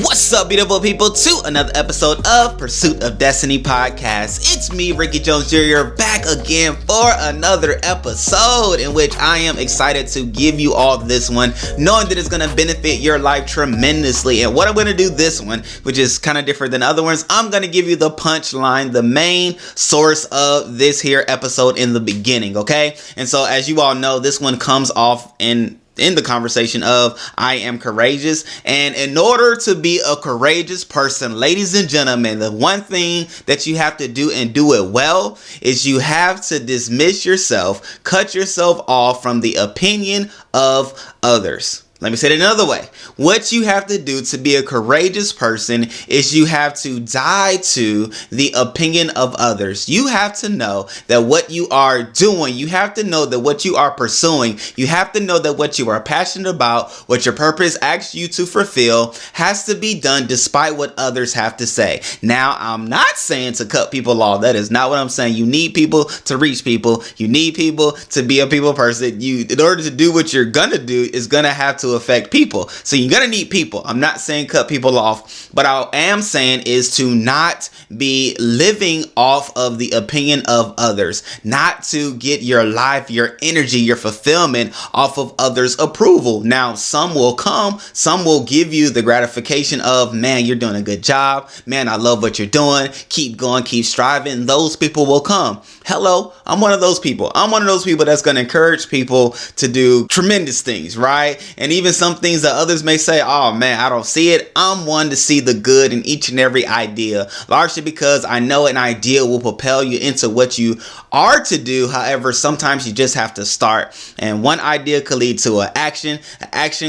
What's up, beautiful people, to another episode of Pursuit of Destiny podcast. It's me, Ricky Jones Jr., back again for another episode in which I am excited to give you all this one, knowing that it's going to benefit your life tremendously. And what I'm going to do this one, which is kind of different than other ones, I'm going to give you the punchline, the main source of this here episode in the beginning, okay? And so as you all know, this one comes off in the conversation of I am courageous. And in order to be a courageous person, ladies and gentlemen, the one thing that you have to do and do it well is you have to dismiss yourself, cut yourself off from the opinion of others. Let me say it another way. What you have to do to be a courageous person is you have to die to the opinion of others. You have to know that what you are doing, you have to know that what you are pursuing, you have to know that what you are passionate about, what your purpose asks you to fulfill, has to be done despite what others have to say. Now, I'm not saying to cut people off. That is not what I'm saying. You need people to reach people. You need people to be a people person. In order to do what you're gonna do, is gonna have to affect people. So you're gonna need people. I'm not saying cut people off, but I am saying is to not be living off of the opinion of others, not to get your life, your energy, your fulfillment off of others' approval. Now, some will come, some will give you the gratification of, man, you're doing a good job. Man, I love what you're doing. Keep going, keep striving. Those people will come. Hello, I'm one of those people. I'm one of those people that's going to encourage people to do tremendous things, right? And even some things that others may say, oh man, I don't see it. I'm one to see the good in each and every idea, largely because I know an idea will propel you into what you are to do. However, sometimes you just have to start, and one idea could lead to an action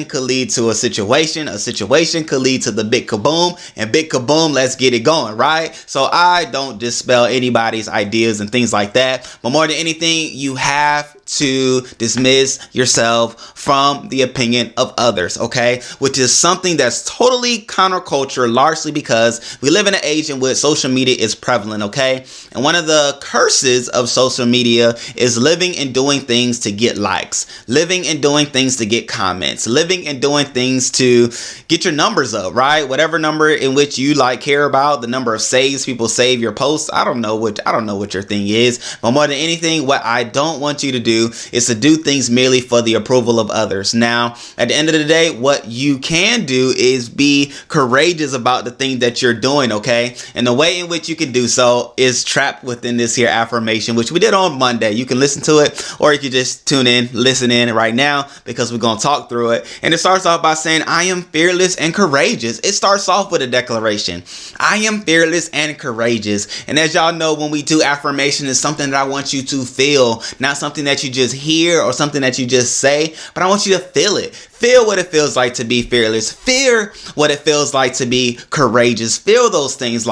could lead to a situation could lead to the big kaboom, and big kaboom, let's get it going, right? So I don't dispel anybody's ideas and things like that, but more than anything, you have to dismiss yourself from the opinion of others, okay? Which is something that's totally counterculture, largely because we live in an age in which social media is prevalent, okay? And one of the curses of social media is living and doing things to get likes, living and doing things to get comments, living and doing things to get your numbers up, right? Whatever number in which you care about, the number of saves people save your posts. I don't know what your thing is, but more than anything, what I don't want you to do is to do things merely for the approval of others. Now, at the end of the day, what you can do is be courageous about the thing that you're doing, okay? And the way in which you can do so is trapped within this here affirmation, which we did on Monday. You can listen to it, or you can just tune in, listen in right now, because we're going to talk through it. And it starts off by saying, I am fearless and courageous. It starts off with a declaration. I am fearless and courageous. And as y'all know, when we do affirmation, it's something that I want you to feel, not something that you just hear or something that you just say, but I want you to feel it. Feel what it feels like to be fearless. Feel what it feels like to be courageous. Feel those things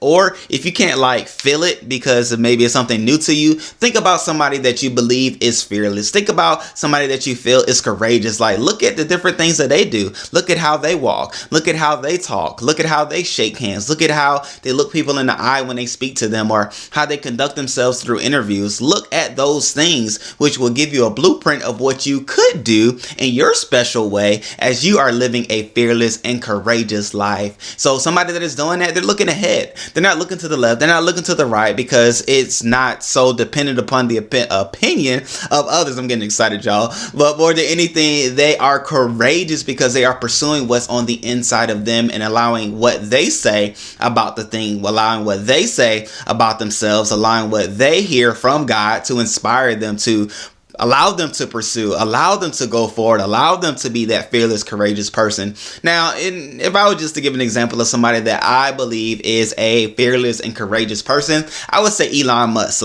or if you can't feel it because maybe it's something new to you, think about somebody that you believe is fearless. Think about somebody that you feel is courageous. Look at the different things that they do. Look at how they walk. Look at how they talk. Look at how they shake hands. Look at how they look people in the eye when they speak to them, or how they conduct themselves through interviews. Look at those things, which will give you a blueprint of what you could do in your special way as you are living a fearless and courageous life. So somebody that is doing that, they're looking ahead. They're not looking to the left. They're not looking to the right, because it's not so dependent upon the opinion of others. I'm getting excited, y'all. But more than anything, they are courageous because they are pursuing what's on the inside of them and allowing what they say about the thing, allowing what they say about themselves, allowing what they hear from God to inspire them, to allow them to pursue, allow them to go forward, allow them to be that fearless, courageous person. Now, if I were just to give an example of somebody that I believe is a fearless and courageous person, I would say Elon Musk.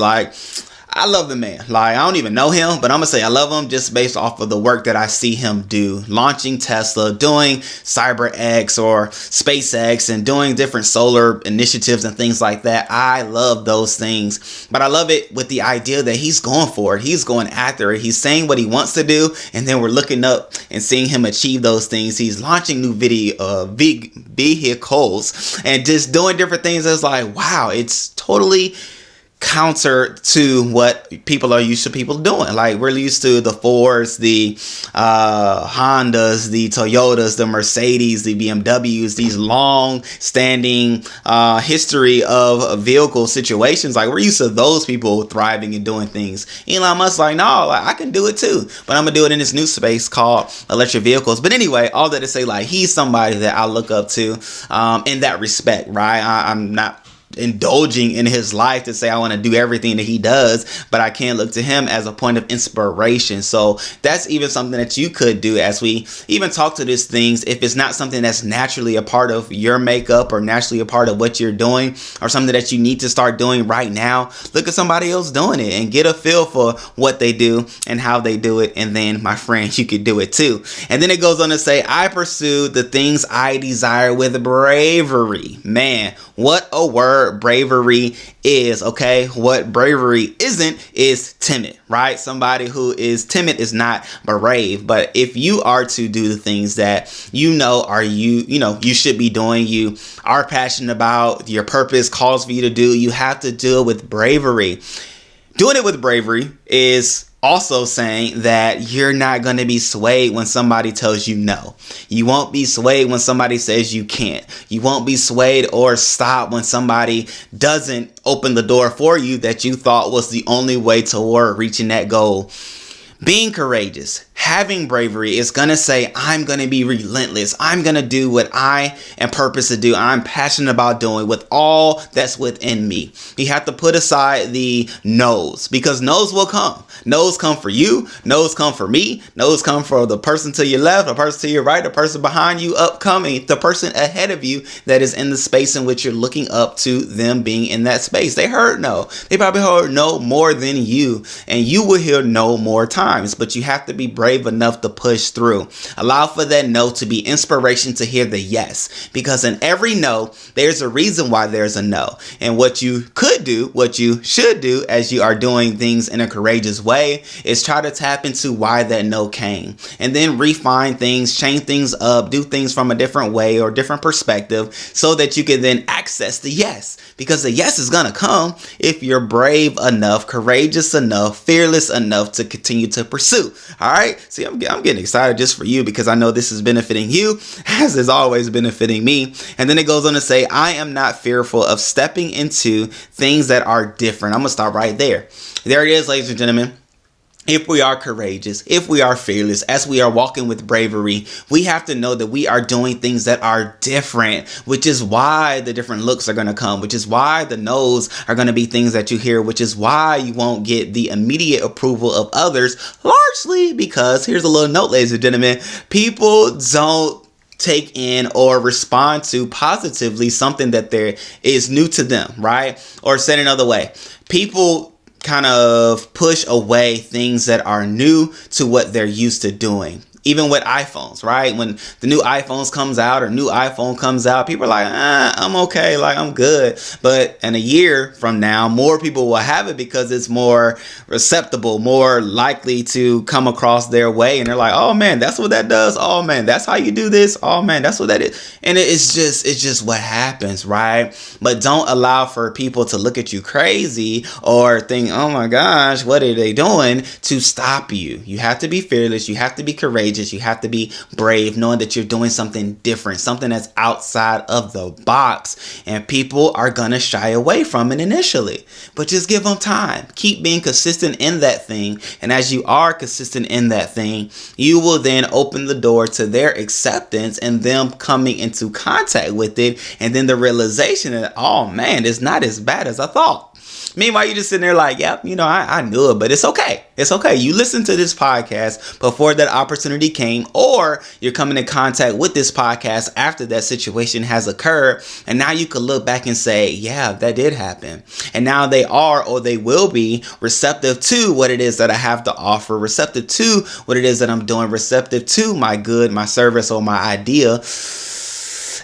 I love the man. I don't even know him, but I'm going to say I love him just based off of the work that I see him do. Launching Tesla, doing CyberX or SpaceX, and doing different solar initiatives and things like that. I love those things. But I love it with the idea that he's going for it. He's going after it. He's saying what he wants to do, and then we're looking up and seeing him achieve those things. He's launching new vehicles and just doing different things. That's wow, it's totally counter to what people are used to people doing. Like, we're used to the Fords, the Hondas, the Toyotas, the Mercedes, the BMWs, these long standing history of vehicle situations. Like, we're used to those people thriving and doing things. Elon Musk's like, no, like, I can do it too, but I'm gonna do it in this new space called electric vehicles. But anyway, all that to say, like, he's somebody that I look up to in that respect, right? I'm not indulging in his life to say I want to do everything that he does, but I can look to him as a point of inspiration. So that's even something that you could do as we even talk to these things. If it's not something that's naturally a part of your makeup or naturally a part of what you're doing, or something that you need to start doing right now, look at somebody else doing it and get a feel for what they do and how they do it. And then, my friend, you could do it too. And then it goes on to say, I pursue the things I desire with bravery. Man, what a word bravery is. Okay, what bravery isn't is timid, right? Somebody who is timid is not brave. But if you are to do the things that you should be doing, you are passionate about, your purpose calls for you to do, you have to do it with bravery. Doing it with bravery is also saying that you're not going to be swayed when somebody tells you no. You won't be swayed when somebody says you can't. You won't be swayed or stopped when somebody doesn't open the door for you that you thought was the only way toward reaching that goal. Being courageous, having bravery is going to say, I'm going to be relentless. I'm going to do what I am purposed to do. I'm passionate about doing with all that's within me. You have to put aside the no's, because no's will come. No's come for you. No's come for me. No's come for the person to your left, the person to your right, the person behind you, upcoming, the person ahead of you that is in the space in which you're looking up to them being in that space. They heard no. They probably heard no more than you, and you will hear no more times. But you have to be brave enough to push through. Allow for that no to be inspiration to hear the yes, because in every no, there's a reason why there's a no. And what you could do, what you should do as you are doing things in a courageous way, is try to tap into why that no came, and then refine things, change things up, do things from a different way or different perspective, so that you can then access the yes, because the yes is going to come if you're brave enough, courageous enough, fearless enough to continue to pursue. All right. See, I'm getting excited just for you, because I know this is benefiting you as is always benefiting me. And then it goes on to say, I am not fearful of stepping into things that are different. I'm going to stop right there. There it is, ladies and gentlemen. If we are courageous, if we are fearless, as we are walking with bravery, we have to know that we are doing things that are different, which is why the different looks are going to come, which is why the no's are going to be things that you hear, which is why you won't get the immediate approval of others, largely because, here's a little note, ladies and gentlemen, people don't take in or respond to positively something that there is new to them, right? Or said another way, people kind of push away things that are new to what they're used to doing. Even with iPhones, right? When the new iPhones comes out or new iPhone comes out, people are like, I'm okay, like I'm good. But in a year from now, more people will have it because it's more receptible, more likely to come across their way. And they're like, oh man, that's what that does. Oh man, that's how you do this. Oh man, that's what that is. And it's just what happens, right? But don't allow for people to look at you crazy or think, oh my gosh, what are they doing, to stop you. You have to be fearless. You have to be courageous. You have to be brave, knowing that you're doing something different, something that's outside of the box, and people are going to shy away from it initially, but just give them time. Keep being consistent in that thing. And as you are consistent in that thing, you will then open the door to their acceptance and them coming into contact with it. And then the realization that, oh man, it's not as bad as I thought. Meanwhile, you're just sitting there like, yep, I knew it, but it's okay. It's okay. You listened to this podcast before that opportunity came, or you're coming in contact with this podcast after that situation has occurred. And now you could look back and say, yeah, that did happen. And now they are, or they will be, receptive to what it is that I have to offer, receptive to what it is that I'm doing, receptive to my good, my service, or my idea.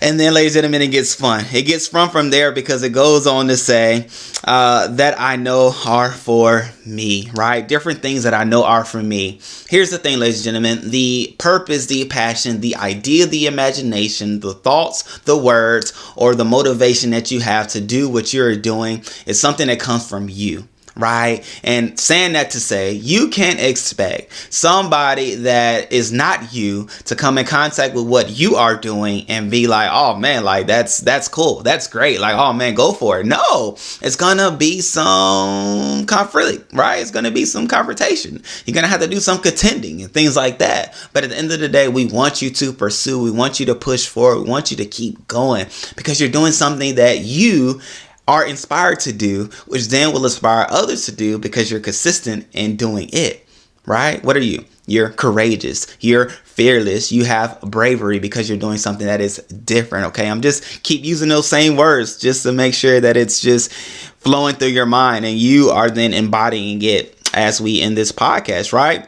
And then, ladies and gentlemen, it gets fun. It gets fun from there because it goes on to say that I know are for me, right? Different things that I know are for me. Here's the thing, ladies and gentlemen, the purpose, the passion, the idea, the imagination, the thoughts, the words, or the motivation that you have to do what you're doing is something that comes from you. Right. And saying that to say you can't expect somebody that is not you to come in contact with what you are doing and be like, oh, man, like that's cool. That's great. Like, oh, man, go for it. No, it's going to be some conflict. Right. It's going to be some confrontation. You're going to have to do some contending and things like that. But at the end of the day, we want you to pursue. We want you to push forward. We want you to keep going because you're doing something that you are inspired to do, which then will inspire others to do because you're consistent in doing it, right? What are you? You're courageous. You're fearless. You have bravery because you're doing something that is different, okay? I'm just keep using those same words just to make sure that it's just flowing through your mind and you are then embodying it as we end this podcast, right?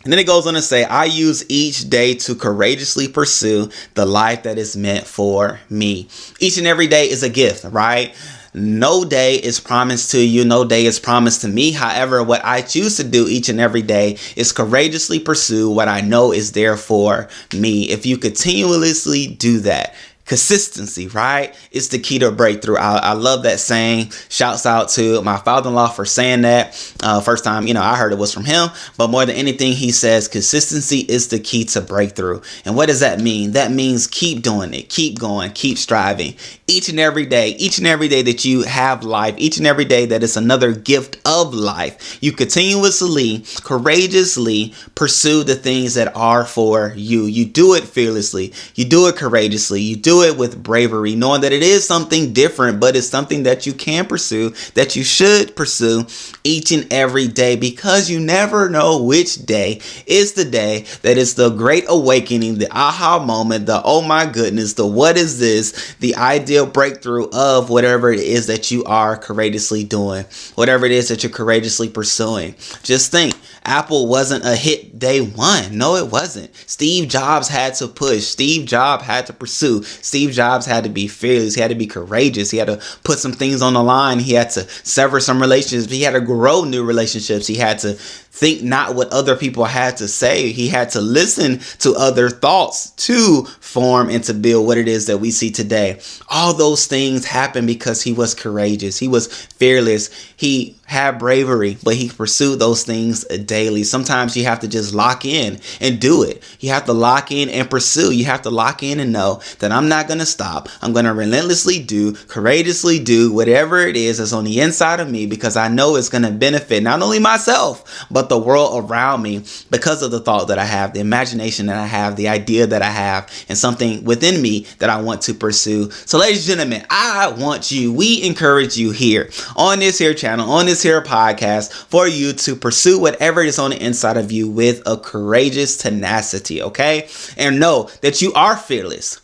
And then it goes on to say, I use each day to courageously pursue the life that is meant for me. Each and every day is a gift, right? No day is promised to you. No day is promised to me. However, what I choose to do each and every day is courageously pursue what I know is there for me. If you continuously do that, consistency, right? It's the key to breakthrough. I love that saying. Shouts out to my father-in-law for saying that. First time, I heard it was from him. But more than anything, he says consistency is the key to breakthrough. And what does that mean? That means keep doing it. Keep going. Keep striving. Each and every day that you have life, each and every day that is another gift of life, you continuously, courageously pursue the things that are for you. You do it fearlessly. You do it courageously. You do it with bravery, knowing that it is something different, but it's something that you can pursue, that you should pursue each and every day, because you never know which day is the day that is the great awakening, the aha moment, the oh my goodness, the what is this, the ideal breakthrough of whatever it is that you are courageously doing, whatever it is that you're courageously pursuing. Just think, Apple wasn't a hit day one. No, it wasn't. Steve Jobs had to push. Steve Jobs had to pursue. Steve Jobs had to be fearless. He had to be courageous. He had to put some things on the line. He had to sever some relationships. He had to grow new relationships. He had to think not what other people had to say. He had to listen to other thoughts to form and to build what it is that we see today. All those things happened because he was courageous. He was fearless. He had bravery, but he pursued those things daily. Sometimes you have to just lock in and do it. You have to lock in and pursue. You have to lock in and know that I'm not going to stop. I'm going to relentlessly do, courageously do whatever it is that's on the inside of me, because I know it's going to benefit not only myself, but the world around me, because of the thought that I have, the imagination that I have, the idea that I have, and something within me that I want to pursue. So ladies and gentlemen, we encourage you here on this here channel, on this here podcast, for you to pursue whatever is on the inside of you with a courageous tenacity, okay? And know that you are fearless.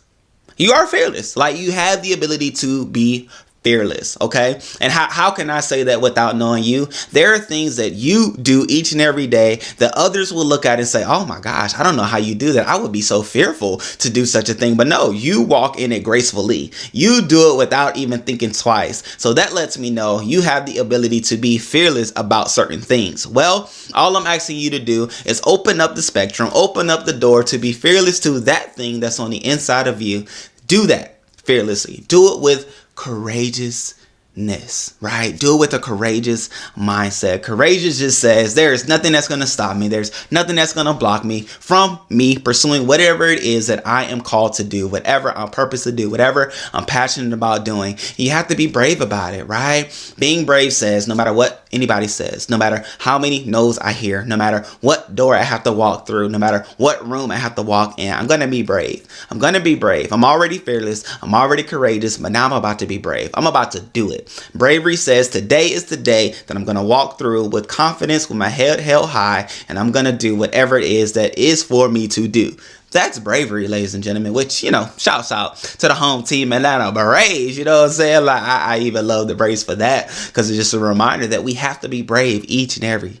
You are fearless. Like, you have the ability to be fearless, okay? And how can I say that without knowing you? There are things that you do each and every day that others will look at and say, oh my gosh, I don't know how you do that. I would be so fearful to do such a thing. But no, you walk in it gracefully. You do it without even thinking twice. So that lets me know you have the ability to be fearless about certain things. Well, all I'm asking you to do is open up the spectrum, open up the door to be fearless to that thing that's on the inside of you. Do that fearlessly. Do it with courageousness, right? Do it with a courageous mindset. Courageous just says there is nothing that's going to stop me. There's nothing that's going to block me from me pursuing whatever it is that I am called to do, whatever I'm purposed to do, whatever I'm passionate about doing. You have to be brave about it, right? Being brave says no matter what anybody says, no matter how many no's I hear, no matter what door I have to walk through, no matter what room I have to walk in, I'm going to be brave. I'm going to be brave. I'm already fearless. I'm already courageous, but now I'm about to be brave. I'm about to do it. Bravery says today is the day that I'm going to walk through with confidence, with my head held high, and I'm going to do whatever it is that is for me to do. That's bravery, ladies and gentlemen, which, shouts out to the home team Atlanta Braves. You know what I'm saying? Like, I even love the Braves for that, because it's just a reminder that we have to be brave each and every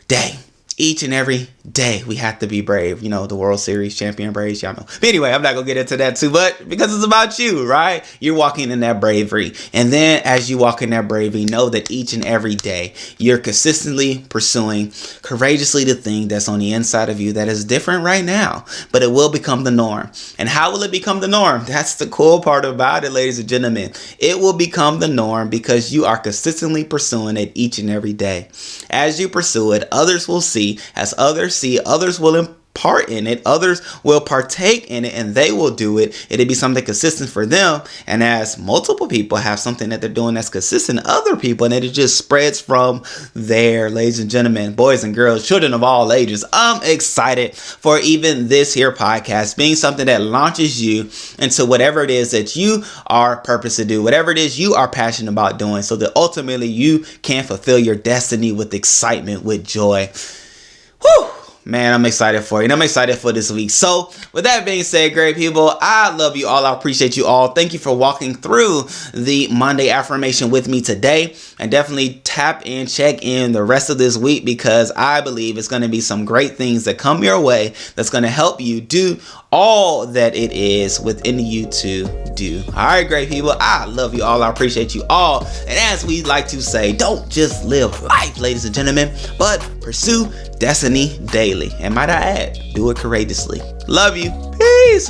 day. each and every day we have to be brave. You know, the World Series champion Braves, y'all know. But anyway, I'm not gonna get into that too much because it's about you, right? You're walking in that bravery. And then as you walk in that bravery, know that each and every day you're consistently pursuing courageously the thing that's on the inside of you that is different right now, but it will become the norm. And how will it become the norm? That's the cool part about it, ladies and gentlemen. It will become the norm because you are consistently pursuing it each and every day. As you pursue it, others will see. As others see, others will impart in it, others will partake in it, and they will do it. It'll be something consistent for them. And as multiple people have something that they're doing that's consistent to other people, and it just spreads from there, ladies and gentlemen, boys and girls, children of all ages. I'm excited for even this here podcast being something that launches you into whatever it is that you are purposed to do, whatever it is you are passionate about doing, so that ultimately you can fulfill your destiny with excitement, with joy. Whew, man, I'm excited for you. And I'm excited for this week. So with that being said, great people, I love you all. I appreciate you all. Thank you for walking through the Monday affirmation with me today. And definitely tap in, check in the rest of this week, because I believe it's going to be some great things that come your way that's going to help you do all that it is within you to do. All right, great people. I love you all. I appreciate you all. And as we like to say, don't just live life, ladies and gentlemen, but pursue destiny daily. And might I add, do it courageously. Love you. Peace.